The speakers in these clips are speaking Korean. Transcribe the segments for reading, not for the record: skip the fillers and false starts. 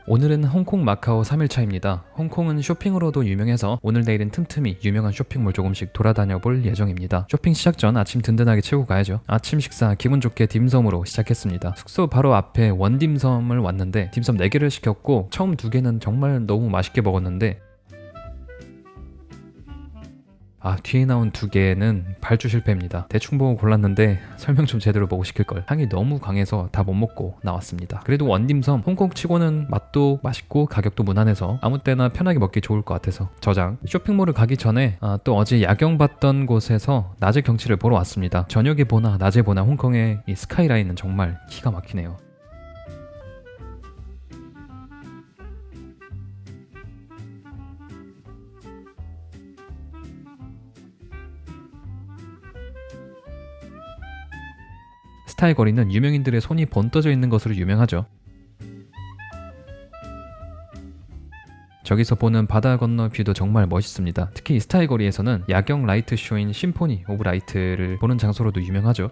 오늘은 홍콩 마카오 3일차입니다. 홍콩은 쇼핑으로도 유명해서 오늘 내일은 틈틈이 유명한 쇼핑몰 조금씩 돌아다녀 볼 예정입니다. 쇼핑 시작 전 아침 든든하게 채우고 가야죠. 아침 식사 기분 좋게 딤섬으로 시작했습니다. 숙소 바로 앞에 원딤섬을 왔는데 딤섬 4개를 시켰고 처음 2개는 정말 너무 맛있게 먹었는데 뒤에 나온 2개는 발주 실패입니다. 대충 보고 골랐는데 설명 좀 제대로 보고 시킬걸. 향이 너무 강해서 다 못 먹고 나왔습니다. 그래도 원딤섬 홍콩 치고는 맛도 맛있고 가격도 무난해서 아무 때나 편하게 먹기 좋을 것 같아서 저장. 쇼핑몰을 가기 전에 또 어제 야경 봤던 곳에서 낮의 경치를 보러 왔습니다. 저녁에 보나 낮에 보나 홍콩의 이 스카이라인은 정말 기가 막히네요. 스타일 거리는 유명인들의 손이 번떠져 있는 것으로 유명하죠. 저기서 보는 바다 건너 뷰도 정말 멋있습니다. 특히 이 스타일 거리에서는 야경 라이트 쇼인 심포니 오브 라이트를 보는 장소로도 유명하죠.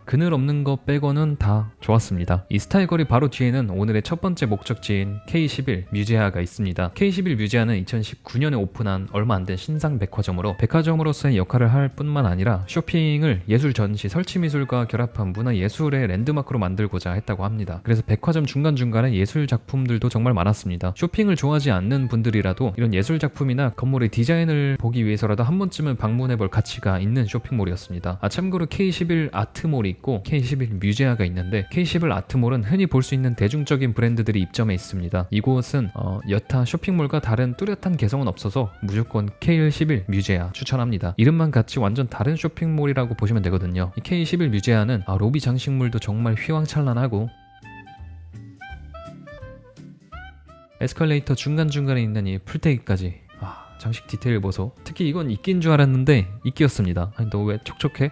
그늘 없는 거 빼고는 다 좋았습니다. 이 스타일 거리 바로 뒤에는 오늘의 첫 번째 목적지인 K11 뮤제아가 있습니다. K11 뮤제아는 2019년에 오픈한 얼마 안 된 신상 백화점으로 백화점으로서의 역할을 할 뿐만 아니라 쇼핑을 예술 전시, 설치 미술과 결합한 문화 예술의 랜드마크로 만들고자 했다고 합니다. 그래서 백화점 중간중간에 예술 작품들도 정말 많았습니다. 쇼핑을 좋아하지 않는 분들이라도 이런 예술 작품이나 건물의 디자인을 보기 위해서라도 한 번쯤은 방문해볼 가치가 있는 쇼핑몰이었습니다. 참고로 K11 아트몰이 있고 K11 뮤제아가 있는데 K11 아트몰은 흔히 볼 수 있는 대중적인 브랜드들이 입점해 있습니다. 이곳은 여타 쇼핑몰과 다른 뚜렷한 개성은 없어서 무조건 K11 뮤제아 추천합니다. 이름만 같이 완전 다른 쇼핑몰이라고 보시면 되거든요. 이 K11 뮤제아는 로비 장식물도 정말 휘황찬란하고 에스컬레이터 중간중간에 있는 이 풀떼기까지 장식 디테일 보소. 특히 이건 이끼인 줄 알았는데 이끼였습니다. 아니 너 왜 촉촉해?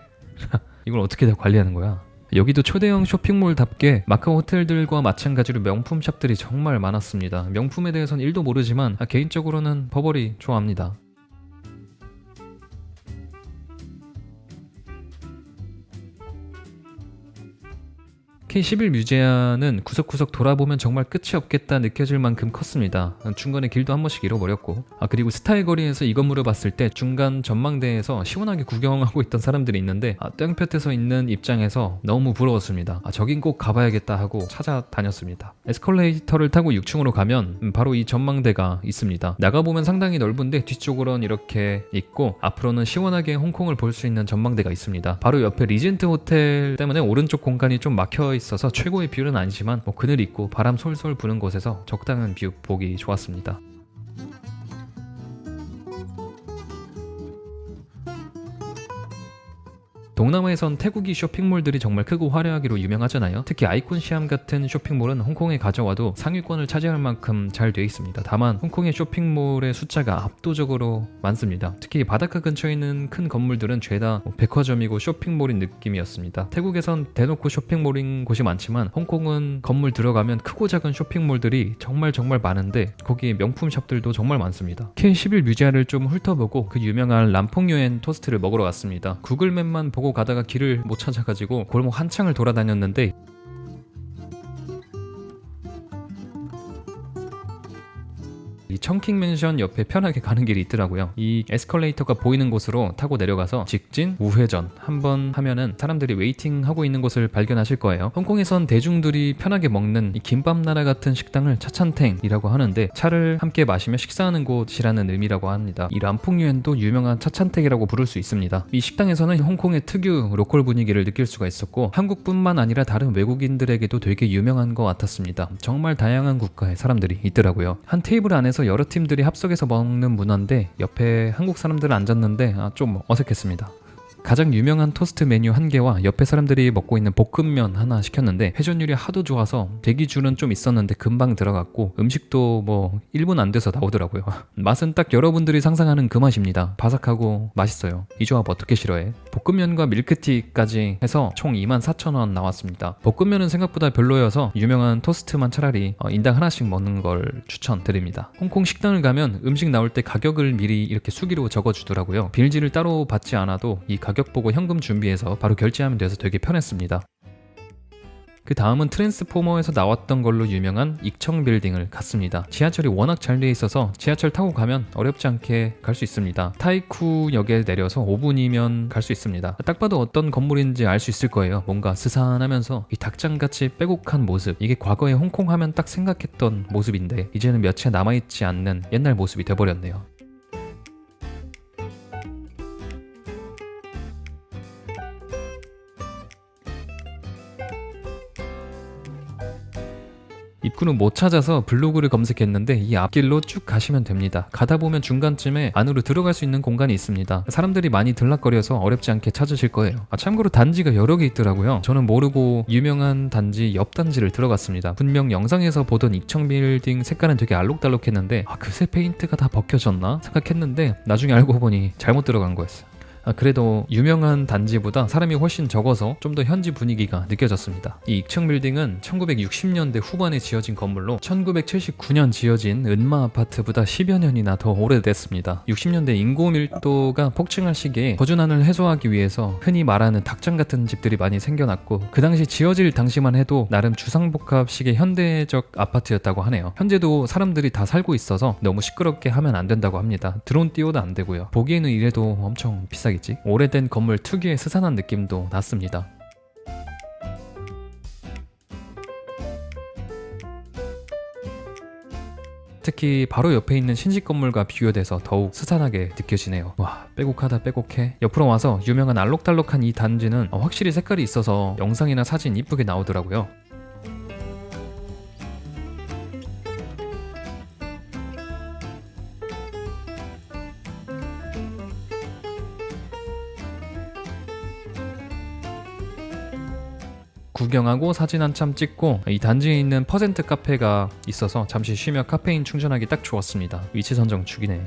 이걸 어떻게 다 관리하는 거야? 여기도 초대형 쇼핑몰답게 마카오 호텔들과 마찬가지로 명품 샵들이 정말 많았습니다. 명품에 대해서는 1도 모르지만 개인적으로는 버버리 좋아합니다. K11 뮤제아는 구석구석 돌아보면 정말 끝이 없겠다 느껴질 만큼 컸습니다. 중간에 길도 한 번씩 잃어버렸고 그리고 스타일 거리에서 이 건물을 봤을 때 중간 전망대에서 시원하게 구경하고 있던 사람들이 있는데 땡볕에서 있는 입장에서 너무 부러웠습니다. 저긴 꼭 가봐야겠다 하고 찾아다녔습니다. 에스컬레이터를 타고 6층으로 가면 바로 이 전망대가 있습니다. 나가보면 상당히 넓은데 뒤쪽으로는 이렇게 있고 앞으로는 시원하게 홍콩을 볼 수 있는 전망대가 있습니다. 바로 옆에 리젠트 호텔 때문에 오른쪽 공간이 좀 막혀 있어서 최고의 뷰는 아니지만 그늘 있고 바람 솔솔 부는 곳에서 적당한 뷰 보기 좋았습니다. 동남아에선 태국이 쇼핑몰들이 정말 크고 화려하기로 유명하잖아요. 특히 아이콘 시암 같은 쇼핑몰은 홍콩에 가져와도 상위권을 차지할 만큼 잘 되어 있습니다. 다만 홍콩의 쇼핑몰의 숫자가 압도적으로 많습니다. 특히 바닷가 근처에 있는 큰 건물들은 죄다 백화점이고 쇼핑몰인 느낌이었습니다. 태국에선 대놓고 쇼핑몰인 곳이 많지만 홍콩은 건물 들어가면 크고 작은 쇼핑몰들이 정말 많은데 거기에 명품 샵들도 정말 많습니다. K11 뮤제아를 좀 훑어보고 그 유명한 람퐁유엔 토스트를 먹으러 갔습니다. 구글맵만 보고 가다가 길을 못 찾아가지고 골목 한창을 돌아다녔는데 이 청킹 맨션 옆에 편하게 가는 길이 있더라고요. 이 에스컬레이터가 보이는 곳으로 타고 내려가서 직진, 우회전 한번 하면은 사람들이 웨이팅하고 있는 곳을 발견하실 거예요. 홍콩에선 대중들이 편하게 먹는 이 김밥 나라 같은 식당을 차찬탱이라고 하는데 차를 함께 마시며 식사하는 곳이라는 의미라고 합니다. 이 람퐁유엔도 유명한 차찬탱이라고 부를 수 있습니다. 이 식당에서는 홍콩의 특유 로컬 분위기를 느낄 수가 있었고 한국뿐만 아니라 다른 외국인들에게도 되게 유명한 것 같았습니다. 정말 다양한 국가의 사람들이 있더라고요. 한 테이블 안에서 여러 팀들이 합석해서 먹는 문화인데 옆에 한국 사람들은 앉았는데 좀 어색했습니다. 가장 유명한 토스트 메뉴 1개와 옆에 사람들이 먹고 있는 볶음면 하나 시켰는데 회전율이 하도 좋아서 대기줄은 좀 있었는데 금방 들어갔고 음식도 1분 안 돼서 나오더라고요. 맛은 딱 여러분들이 상상하는 그 맛입니다. 바삭하고 맛있어요. 이 조합 어떻게 싫어해? 볶음면과 밀크티까지 해서 총 24,000원 나왔습니다. 볶음면은 생각보다 별로여서 유명한 토스트만 차라리 인당 하나씩 먹는 걸 추천드립니다. 홍콩 식당을 가면 음식 나올 때 가격을 미리 이렇게 수기로 적어주더라고요. 빌지를 따로 받지 않아도 이 가격 보고 현금 준비해서 바로 결제하면 돼서 되게 편했습니다. 그 다음은 트랜스포머에서 나왔던 걸로 유명한 익청 빌딩을 갔습니다. 지하철이 워낙 잘 돼 있어서 지하철 타고 가면 어렵지 않게 갈 수 있습니다. 타이쿠역에 내려서 5분이면 갈 수 있습니다. 딱 봐도 어떤 건물인지 알 수 있을 거예요. 뭔가 스산하면서 이 닭장같이 빼곡한 모습, 이게 과거에 홍콩 하면 딱 생각했던 모습인데 이제는 몇 채 남아있지 않는 옛날 모습이 돼버렸네요. 입구는 못 찾아서 블로그를 검색했는데 이 앞길로 쭉 가시면 됩니다. 가다 보면 중간쯤에 안으로 들어갈 수 있는 공간이 있습니다. 사람들이 많이 들락거려서 어렵지 않게 찾으실 거예요. 참고로 단지가 여러 개 있더라고요. 저는 모르고 유명한 단지 옆 단지를 들어갔습니다. 분명 영상에서 보던 익청 빌딩 색깔은 되게 알록달록했는데 그새 페인트가 다 벗겨졌나 생각했는데 나중에 알고 보니 잘못 들어간 거였어요. 그래도 유명한 단지보다 사람이 훨씬 적어서 좀 더 현지 분위기가 느껴졌습니다. 이 익청 빌딩은 1960년대 후반에 지어진 건물로 1979년 지어진 은마 아파트보다 10여 년이나 더 오래됐습니다. 60년대 인구 밀도가 폭증할 시기에 거주난을 해소하기 위해서 흔히 말하는 닭장 같은 집들이 많이 생겨났고 그 당시 지어질 당시만 해도 나름 주상복합식의 현대적 아파트였다고 하네요. 현재도 사람들이 다 살고 있어서 너무 시끄럽게 하면 안 된다고 합니다. 드론 띄워도 안 되고요. 보기에는 이래도 엄청 비싸겠지? 오래된 건물 특유의 스산한 느낌도 났습니다. 특히 바로 옆에 있는 신식 건물과 비교돼서 더욱 스산하게 느껴지네요. 와, 빼곡하다 빼곡해. 옆으로 와서 유명한 알록달록한 이 단지는 확실히 색깔이 있어서 영상이나 사진 이쁘게 나오더라고요. 구경하고 사진 한참 찍고 이 단지에 있는 퍼센트 카페가 있어서 잠시 쉬며 카페인 충전하기 딱 좋았습니다. 위치 선정 죽이네.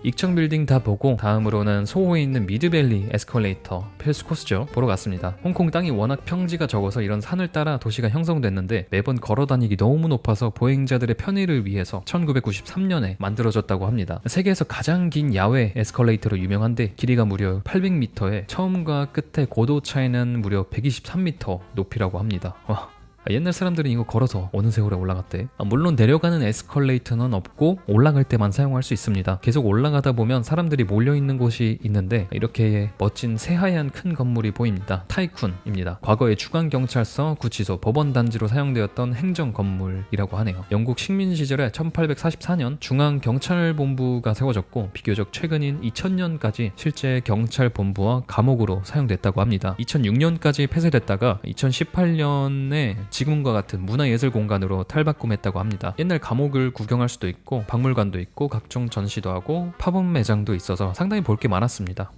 익청 빌딩 다 보고 다음으로는 소호에 있는 미드밸리 에스컬레이터 필수 코스죠. 보러 갔습니다. 홍콩 땅이 워낙 평지가 적어서 이런 산을 따라 도시가 형성됐는데 매번 걸어 다니기 너무 높아서 보행자들의 편의를 위해서 1993년에 만들어졌다고 합니다. 세계에서 가장 긴 야외 에스컬레이터로 유명한데 길이가 무려 800m에 처음과 끝의 고도 차이는 무려 123m 높이라고 합니다. 와. 옛날 사람들은 이거 걸어서 어느 세월에 올라갔대. 물론 내려가는 에스컬레이터는 없고 올라갈 때만 사용할 수 있습니다. 계속 올라가다 보면 사람들이 몰려있는 곳이 있는데 이렇게 멋진 새하얀 큰 건물이 보입니다. 타이쿤입니다. 과거에 중앙경찰서, 구치소, 법원단지로 사용되었던 행정 건물이라고 하네요. 영국 식민 시절에 1844년 중앙경찰본부가 세워졌고 비교적 최근인 2000년까지 실제 경찰본부와 감옥으로 사용됐다고 합니다. 2006년까지 폐쇄됐다가 2018년에 지금과 같은 문화예술 공간으로 탈바꿈했다고 합니다. 옛날 감옥을 구경할 수도 있고 박물관도 있고 각종 전시도 하고 팝업 매장도 있어서 상당히 볼 게 많았습니다.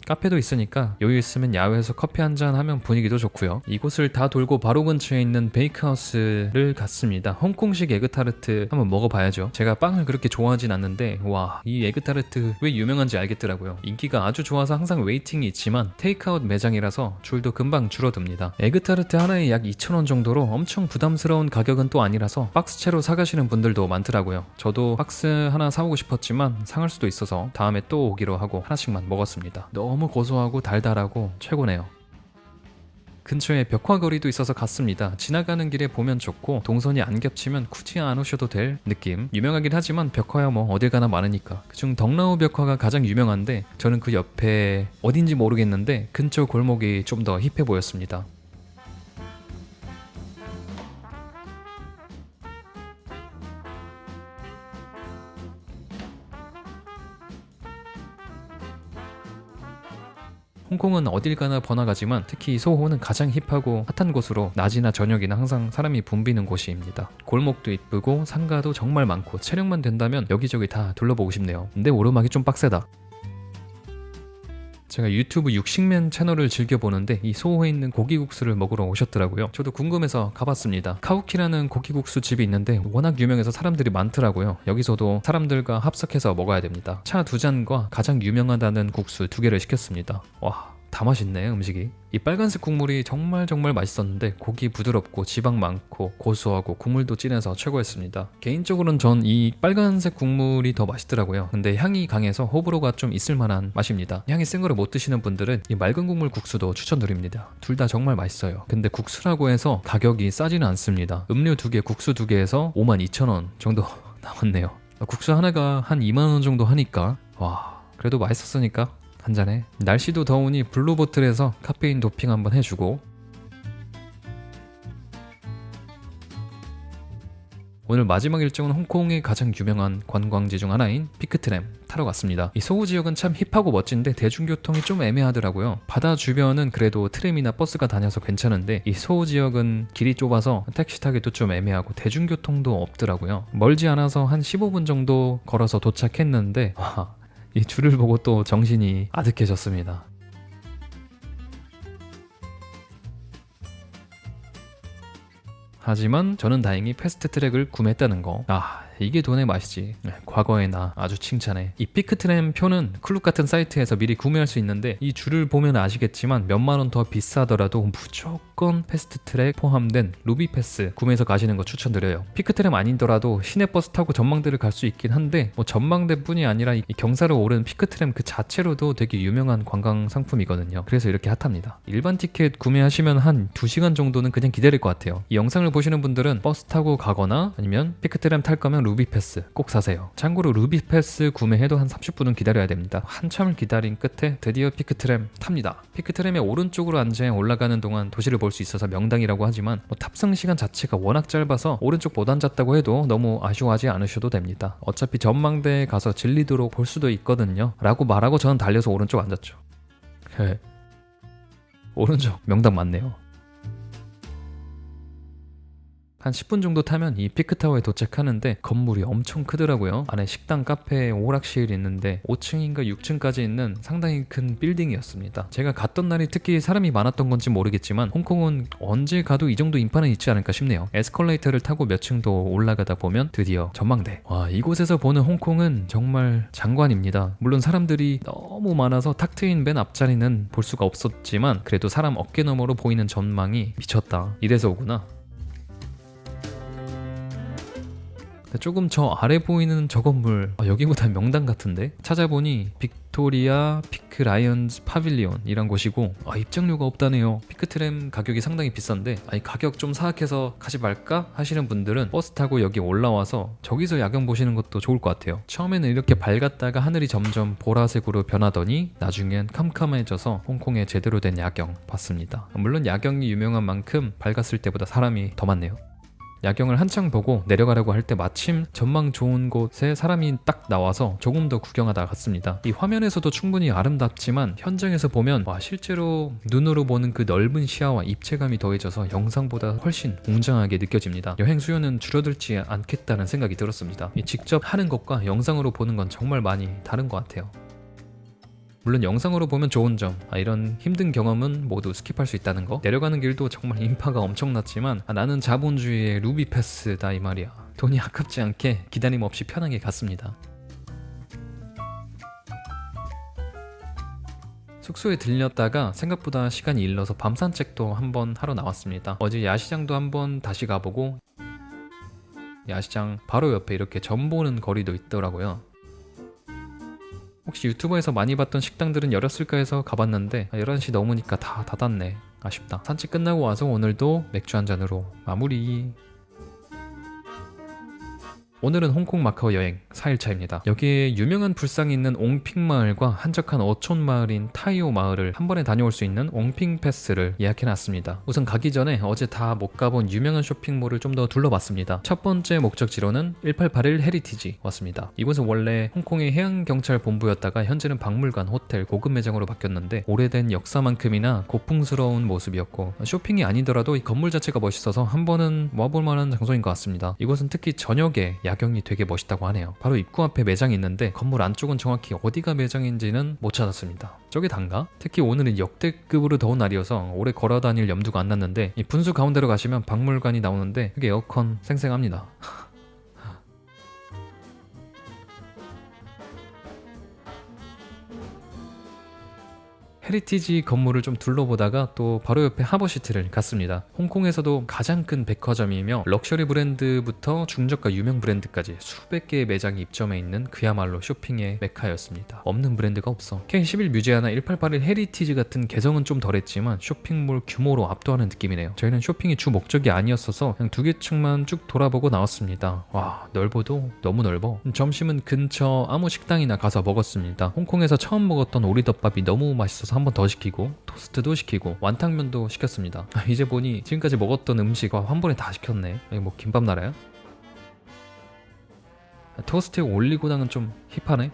카페도 있으니까 여유 있으면 야외에서 커피 한잔 하면 분위기도 좋고요. 이곳을 다 돌고 바로 근처에 있는 베이크하우스를 갔습니다. 홍콩식 에그타르트 한번 먹어봐야죠. 제가 빵을 그렇게 좋아하진 않는데 와, 이 에그타르트 왜 유명한지 알겠더라고요. 인기가 아주 좋아서 항상 웨이팅이 있지만 테이크아웃 매장이라서 줄도 금방 줄어듭니다. 에그타르트 하나에 약 2,000원 정도로 엄청 부담스러운 가격은 또 아니라서 박스채로 사가시는 분들도 많더라고요. 저도 박스 하나 사오고 싶었지만 상할 수도 있어서 다음에 또 오기로 하고 하나씩만 먹었습니다. 너무 고소하고 달달하고 최고네요. 근처에 벽화거리도 있어서 갔습니다. 지나가는 길에 보면 좋고 동선이 안 겹치면 굳이 안 오셔도 될 느낌. 유명하긴 하지만 벽화야 뭐 어딜 가나 많으니까. 그중 덕라오 벽화가 가장 유명한데 저는 그 옆에 어딘지 모르겠는데 근처 골목이 좀 더 힙해 보였습니다. 홍콩은 어딜 가나 번화가지만 특히 소호는 가장 힙하고 핫한 곳으로 낮이나 저녁이나 항상 사람이 붐비는 곳입니다. 골목도 이쁘고 상가도 정말 많고 체력만 된다면 여기저기 다 둘러보고 싶네요. 근데 오르막이 좀 빡세다. 제가 유튜브 육식맨 채널을 즐겨보는데 이 소호에 있는 고기국수를 먹으러 오셨더라고요. 저도 궁금해서 가봤습니다. 카우키라는 고기국수 집이 있는데 워낙 유명해서 사람들이 많더라고요. 여기서도 사람들과 합석해서 먹어야 됩니다. 차 2잔과 가장 유명하다는 국수 2개를 시켰습니다. 와, 다 맛있네 음식이. 이 빨간색 국물이 정말 맛있었는데 고기 부드럽고 지방 많고 고소하고 국물도 진해서 최고였습니다. 개인적으로는 전 이 빨간색 국물이 더 맛있더라고요. 근데 향이 강해서 호불호가 좀 있을 만한 맛입니다. 향이 센 거를 못 드시는 분들은 이 맑은 국물 국수도 추천드립니다. 둘 다 정말 맛있어요. 근데 국수라고 해서 가격이 싸지는 않습니다. 음료 2개, 국수 2개에서 52,000원 정도 나왔네요. 국수 하나가 한 2만원 정도 하니까 와, 그래도 맛있었으니까 한 잔에. 날씨도 더우니 블루보틀에서 카페인 도핑 한번 해주고, 오늘 마지막 일정은 홍콩의 가장 유명한 관광지 중 하나인 피크트램 타러 갔습니다. 이 소호 지역은 참 힙하고 멋진데 대중교통이 좀 애매하더라고요. 바다 주변은 그래도 트램이나 버스가 다녀서 괜찮은데 이 소호 지역은 길이 좁아서 택시 타기도 좀 애매하고 대중교통도 없더라고요. 멀지 않아서 한 15분 정도 걸어서 도착했는데 와, 이 줄을 보고 또 정신이 아득해졌습니다. 하지만 저는 다행히 패스트트랙을 구매했다는 거. 이게 돈의 맛이지. 과거의 나 아주 칭찬해. 이 피크트램 표는 클룩 같은 사이트에서 미리 구매할 수 있는데 이 줄을 보면 아시겠지만 몇만 원 더 비싸더라도 무조건 패스트트랙 포함된 루비패스 구매해서 가시는 거 추천드려요. 피크트램 아니더라도 시내버스 타고 전망대를 갈 수 있긴 한데 뭐 전망대뿐이 아니라 이 경사를 오른 피크트램 그 자체로도 되게 유명한 관광 상품이거든요. 그래서 이렇게 핫합니다. 일반 티켓 구매하시면 한 2시간 정도는 그냥 기다릴 것 같아요. 이 영상을 보시는 분들은 버스 타고 가거나 아니면 피크트램 탈 거면 루비패스 꼭 사세요. 참고로 루비패스 구매해도 한 30분은 기다려야 됩니다. 한참을 기다린 끝에 드디어 피크트램 탑니다. 피크트램의 오른쪽으로 앉아 올라가는 동안 도시를 볼 수 있어서 명당이라고 하지만 탑승 시간 자체가 워낙 짧아서 오른쪽 못 앉았다고 해도 너무 아쉬워하지 않으셔도 됩니다. 어차피 전망대에 가서 질리도록 볼 수도 있거든요 라고 말하고 저는 달려서 오른쪽 앉았죠. 오른쪽 명당 맞네요. 한 10분 정도 타면 이 피크타워에 도착하는데 건물이 엄청 크더라고요. 안에 식당, 카페, 오락실이 있는데 5층인가 6층까지 있는 상당히 큰 빌딩이었습니다. 제가 갔던 날이 특히 사람이 많았던 건지 모르겠지만 홍콩은 언제 가도 이 정도 인파는 있지 않을까 싶네요. 에스컬레이터를 타고 몇 층 더 올라가다 보면 드디어 전망대. 와, 이곳에서 보는 홍콩은 정말 장관입니다. 물론 사람들이 너무 많아서 탁 트인 맨 앞자리는 볼 수가 없었지만 그래도 사람 어깨 너머로 보이는 전망이 미쳤다. 이래서 오구나. 조금 저 아래 보이는 저 건물 여기보다 명당 같은데? 찾아보니 빅토리아 피크 라이언즈 파빌리온 이란 곳이고 입장료가 없다네요. 피크트램 가격이 상당히 비싼데 가격 좀 사악해서 가지 말까 하시는 분들은 버스 타고 여기 올라와서 저기서 야경 보시는 것도 좋을 것 같아요. 처음에는 이렇게 밝았다가 하늘이 점점 보라색으로 변하더니 나중엔 캄캄해져서 홍콩의 제대로 된 야경 봤습니다. 물론 야경이 유명한 만큼 밝았을 때보다 사람이 더 많네요. 야경을 한창 보고 내려가려고 할 때 마침 전망 좋은 곳에 사람이 딱 나와서 조금 더 구경하다 갔습니다. 이 화면에서도 충분히 아름답지만 현장에서 보면 실제로 눈으로 보는 그 넓은 시야와 입체감이 더해져서 영상보다 훨씬 웅장하게 느껴집니다. 여행 수요는 줄어들지 않겠다는 생각이 들었습니다. 직접 하는 것과 영상으로 보는 건 정말 많이 다른 것 같아요. 물론 영상으로 보면 좋은 점, 이런 힘든 경험은 모두 스킵할 수 있다는 거. 내려가는 길도 정말 인파가 엄청났지만 나는 자본주의의 루비패스다 이 말이야. 돈이 아깝지 않게 기다림 없이 편하게 갔습니다. 숙소에 들렸다가 생각보다 시간이 일러서 밤 산책도 한번 하러 나왔습니다. 어제 야시장도 한번 다시 가보고 야시장 바로 옆에 이렇게 점 보는 거리도 있더라고요. 혹시 유튜브에서 많이 봤던 식당들은 열었을까 해서 가봤는데 11시 넘으니까 다 닫았네. 아쉽다. 산책 끝나고 와서 오늘도 맥주 한 잔으로 마무리. 오늘은 홍콩 마카오 여행 4일차입니다. 여기에 유명한 불상이 있는 옹핑 마을과 한적한 어촌 마을인 타이오 마을을 한 번에 다녀올 수 있는 옹핑 패스를 예약해놨습니다. 우선 가기 전에 어제 다 못 가본 유명한 쇼핑몰을 좀 더 둘러봤습니다. 첫 번째 목적지로는 1881 헤리티지 왔습니다. 이곳은 원래 홍콩의 해양경찰본부였다가 현재는 박물관, 호텔, 고급 매장으로 바뀌었는데 오래된 역사만큼이나 고풍스러운 모습이었고 쇼핑이 아니더라도 이 건물 자체가 멋있어서 한 번은 와볼 만한 장소인 것 같습니다. 이곳은 특히 저녁에 야경이 되게 멋있다고 하네요. 바로 입구 앞에 매장이 있는데 건물 안쪽은 정확히 어디가 매장인지는 못 찾았습니다. 저게 단가? 특히 오늘은 역대급으로 더운 날이어서 오래 걸어 다닐 염두가 안 났는데 이 분수 가운데로 가시면 박물관이 나오는데 그게 에어컨 쌩쌩합니다. 헤리티지 건물을 좀 둘러보다가 또 바로 옆에 하버시티를 갔습니다. 홍콩에서도 가장 큰 백화점이며 럭셔리 브랜드부터 중저가 유명 브랜드까지 수백 개의 매장이 입점해 있는 그야말로 쇼핑의 메카였습니다. 없는 브랜드가 없어. K11 뮤지아나 1881 헤리티지 같은 개성은 좀 덜했지만 쇼핑몰 규모로 압도하는 느낌이네요. 저희는 쇼핑이 주 목적이 아니었어서 그냥 두 개 층만 쭉 돌아보고 나왔습니다. 와, 넓어도 너무 넓어. 점심은 근처 아무 식당이나 가서 먹었습니다. 홍콩에서 처음 먹었던 오리덮밥이 너무 맛있어서 한 번 더 시키고 토스트도 시키고 완탕면도 시켰습니다. 이제 보니 지금까지 먹었던 음식 한 번에 다 시켰네. 이거 뭐 김밥 나라야? 토스트에 올리고당은 좀 힙하네.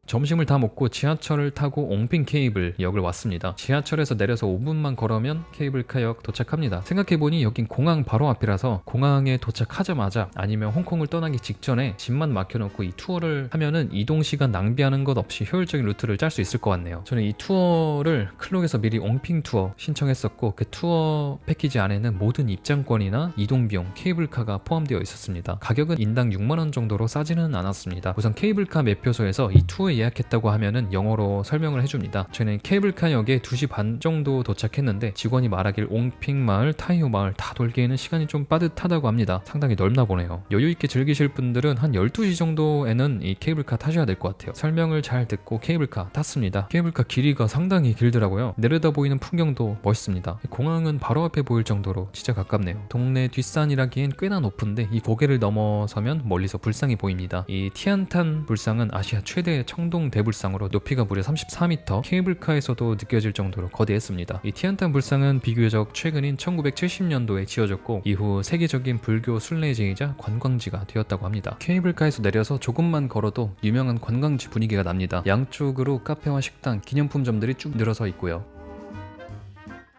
점심을 다 먹고 지하철을 타고 옹핑 케이블 역을 왔습니다. 지하철에서 내려서 5분만 걸으면 케이블카역 도착합니다. 생각해보니 여긴 공항 바로 앞이라서 공항에 도착하자마자 아니면 홍콩을 떠나기 직전에 짐만 맡겨놓고 이 투어를 하면은 이동시간 낭비하는 것 없이 효율적인 루트를 짤 수 있을 것 같네요. 저는 이 투어를 클록에서 미리 옹핑 투어 신청했었고 그 투어 패키지 안에는 모든 입장권이나 이동비용, 케이블카가 포함되어 있었습니다. 가격은 인당 6만원 정도로 싸지는 않았습니다. 우선 케이블카 매표소에서 이 투어에 예약했다고 하면은 영어로 설명을 해줍니다. 저희는 케이블카역에 2시 반 정도 도착했는데 직원이 말하길 옹핑 마을, 타이오 마을 다 돌기에는 시간이 좀 빠듯하다고 합니다. 상당히 넓나 보네요. 여유있게 즐기실 분들은 한 12시 정도에는 이 케이블카 타셔야 될 것 같아요. 설명을 잘 듣고 케이블카 탔습니다. 케이블카 길이가 상당히 길더라고요. 내려다 보이는 풍경도 멋있습니다. 공항은 바로 앞에 보일 정도로 진짜 가깝네요. 동네 뒷산이라기엔 꽤나 높은데 이 고개를 넘어서면 멀리서 불상이 보입니다. 이 티안탄 불상은 아시아 최대의 청동 대불상으로 높이가 무려 34m, 케이블카에서도 느껴질 정도로 거대했습니다. 이 티안탄 불상은 비교적 최근인 1970년도에 지어졌고 이후 세계적인 불교 순례지이자 관광지가 되었다고 합니다. 케이블카에서 내려서 조금만 걸어도 유명한 관광지 분위기가 납니다. 양쪽으로 카페와 식당, 기념품점들이 쭉 늘어서 있고요.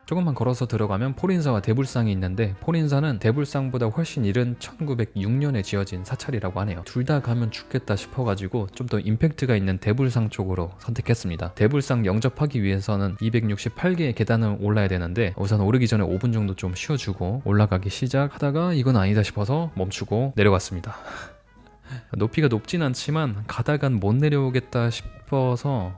조금만 걸어서 들어가면 포린사와 대불상이 있는데 포린사는 대불상보다 훨씬 이른 1906년에 지어진 사찰이라고 하네요. 둘 다 가면 죽겠다 싶어가지고 좀 더 임팩트가 있는 대불상 쪽으로 선택했습니다. 대불상 영접하기 위해서는 268개의 계단을 올라야 되는데 우선 오르기 전에 5분 정도 좀 쉬어주고 올라가기 시작하다가 이건 아니다 싶어서 멈추고 내려갔습니다. 높이가 높진 않지만 가다간 못 내려오겠다 싶어서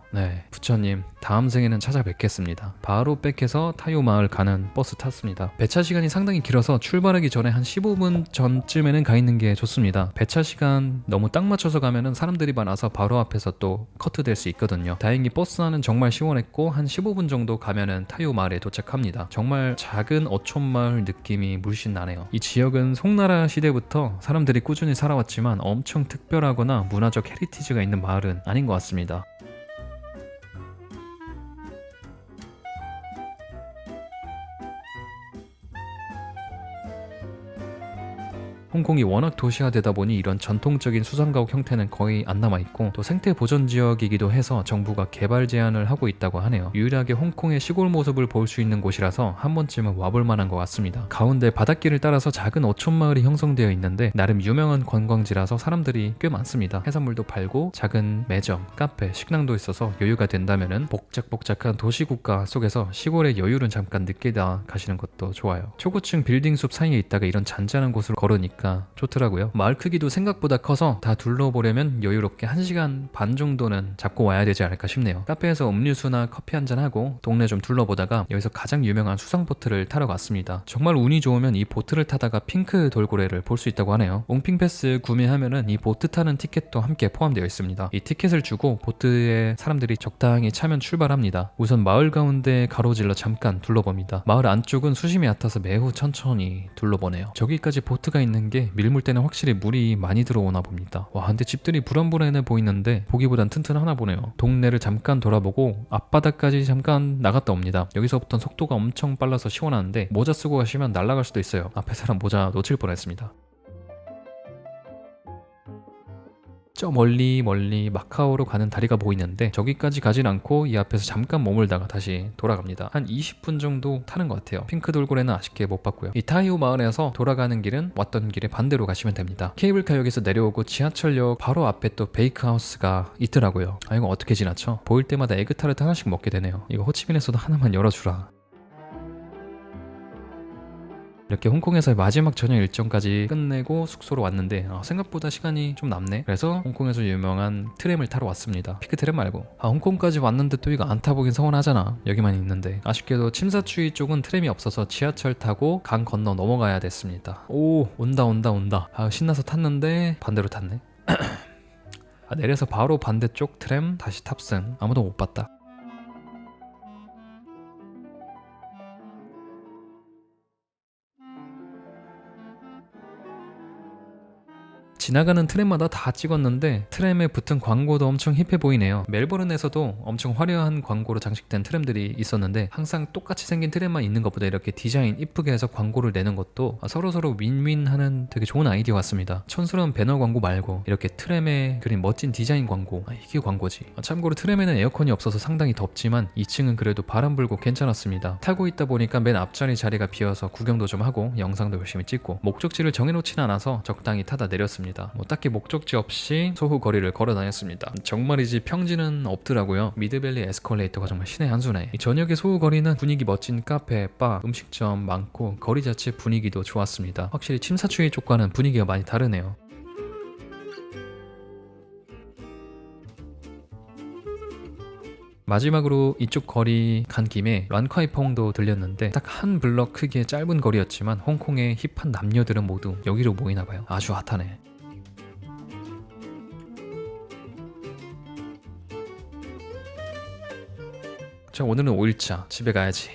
부처님 다음 생에는 찾아뵙겠습니다. 바로 백해서 타이오 마을 가는 버스 탔습니다. 배차 시간이 상당히 길어서 출발하기 전에 한 15분 전쯤에는 가 있는 게 좋습니다. 배차 시간 너무 딱 맞춰서 가면은 사람들이 많아서 바로 앞에서 또 커트될 수 있거든요. 다행히 버스 안은 정말 시원했고 한 15분 정도 가면은 타이오 마을에 도착합니다. 정말 작은 어촌 마을 느낌이 물씬 나네요. 이 지역은 송나라 시대부터 사람들이 꾸준히 살아왔지만 엄청 특별하거나 문화적 헤리티지가 있는 마을은 아닌 것 같습니다. 홍콩이 워낙 도시화되다 보니 이런 전통적인 수상가옥 형태는 거의 안 남아있고 또 생태 보전 지역이기도 해서 정부가 개발 제한을 하고 있다고 하네요. 유일하게 홍콩의 시골 모습을 볼 수 있는 곳이라서 한 번쯤은 와볼 만한 것 같습니다. 가운데 바닷길을 따라서 작은 어촌 마을이 형성되어 있는데 나름 유명한 관광지라서 사람들이 꽤 많습니다. 해산물도 팔고 작은 매점, 카페, 식당도 있어서 여유가 된다면은 복작복작한 도시국가 속에서 시골의 여유를 잠깐 느끼다 가시는 것도 좋아요. 초고층 빌딩 숲 사이에 있다가 이런 잔잔한 곳으로 걸으니까 보니까 좋더라고요. 마을 크기도 생각보다 커서 다 둘러보려면 여유롭게 1시간 반 정도는 잡고 와야 되지 않을까 싶네요. 카페에서 음료수나 커피 한잔하고 동네 좀 둘러보다가 여기서 가장 유명한 수상보트를 타러 갔습니다. 정말 운이 좋으면 이 보트를 타다가 핑크 돌고래를 볼 수 있다고 하네요. 옹핑 패스 구매하면은 이 보트 타는 티켓도 함께 포함되어 있습니다. 이 티켓을 주고 보트에 사람들이 적당히 차면 출발합니다. 우선 마을 가운데 가로질러 잠깐 둘러봅니다. 마을 안쪽은 수심이 얕아서 매우 천천히 둘러보네요. 저기까지 보트가 있는 게 밀물 때는 확실히 물이 많이 들어오나 봅니다. 와, 근데 집들이 불안불안해 보이는데 보기보단 튼튼하나 보네요. 동네를 잠깐 돌아보고 앞바다까지 잠깐 나갔다 옵니다. 여기서부터는 속도가 엄청 빨라서 시원하는데 모자 쓰고 가시면 날아갈 수도 있어요. 앞에 사람 모자 놓칠 뻔했습니다. 저 멀리 마카오로 가는 다리가 보이는데 저기까지 가진 않고 이 앞에서 잠깐 머물다가 다시 돌아갑니다. 한 20분 정도 타는 것 같아요. 핑크 돌고래는 아쉽게 못 봤고요. 이 타이오 마을에서 돌아가는 길은 왔던 길에 반대로 가시면 됩니다. 케이블카역에서 내려오고 지하철역 바로 앞에 또 베이크하우스가 있더라고요. 아, 이거 어떻게 지나쳐? 보일 때마다 에그타르트 하나씩 먹게 되네요. 이거 호치민에서도 하나만 열어주라. 이렇게 홍콩에서의 마지막 저녁 일정까지 끝내고 숙소로 왔는데 생각보다 시간이 좀 남네. 그래서 홍콩에서 유명한 트램을 타러 왔습니다. 피크 트램 말고. 홍콩까지 왔는데 또 이거 안 타보긴 서운하잖아. 여기만 있는데. 아쉽게도 침사추이 쪽은 트램이 없어서 지하철 타고 강 건너 넘어가야 됐습니다. 오, 온다. 신나서 탔는데 반대로 탔네. 내려서 바로 반대쪽 트램 다시 탑승. 아무도 못 봤다. 지나가는 트램마다 다 찍었는데 트램에 붙은 광고도 엄청 힙해 보이네요. 멜버른에서도 엄청 화려한 광고로 장식된 트램들이 있었는데 항상 똑같이 생긴 트램만 있는 것보다 이렇게 디자인 이쁘게 해서 광고를 내는 것도 서로서로 윈윈하는 되게 좋은 아이디어 같습니다. 촌스러운 배너 광고 말고 이렇게 트램에 그린 멋진 디자인 광고, 이게 광고지. 참고로 트램에는 에어컨이 없어서 상당히 덥지만 2층은 그래도 바람 불고 괜찮았습니다. 타고 있다 보니까 맨 앞자리 자리가 비어서 구경도 좀 하고 영상도 열심히 찍고 목적지를 정해놓지는 않아서 적당히 타다 내렸습니다. 딱히 목적지 없이 소후 거리를 걸어 다녔습니다. 정말이지 평지는 없더라고요. 미드밸리 에스컬레이터가 정말 신의 한 수네. 이 저녁의 소후 거리는 분위기 멋진 카페, 바, 음식점 많고 거리 자체 분위기도 좋았습니다. 확실히 침사추이 쪽과는 분위기가 많이 다르네요. 마지막으로 이쪽 거리 간 김에 란콰이펑도 들렸는데 딱 한 블럭 크기의 짧은 거리였지만 홍콩의 힙한 남녀들은 모두 여기로 모이나봐요. 아주 핫하네. 자, 오늘은 5일차 집에 가야지.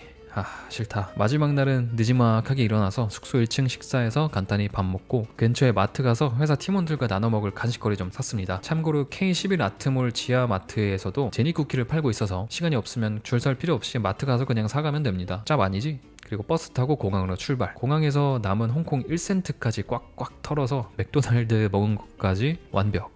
싫다. 마지막 날은 늦지막하게 일어나서 숙소 1층 식사해서 간단히 밥 먹고 근처에 마트 가서 회사 팀원들과 나눠 먹을 간식거리 좀 샀습니다. 참고로 K11 아트몰 지하 마트에서도 제니 쿠키를 팔고 있어서 시간이 없으면 줄 설 필요 없이 마트 가서 그냥 사가면 됩니다. 짭 아니지? 그리고 버스 타고 공항으로 출발. 공항에서 남은 홍콩 1센트까지 꽉꽉 털어서 맥도날드 먹은 것까지 완벽.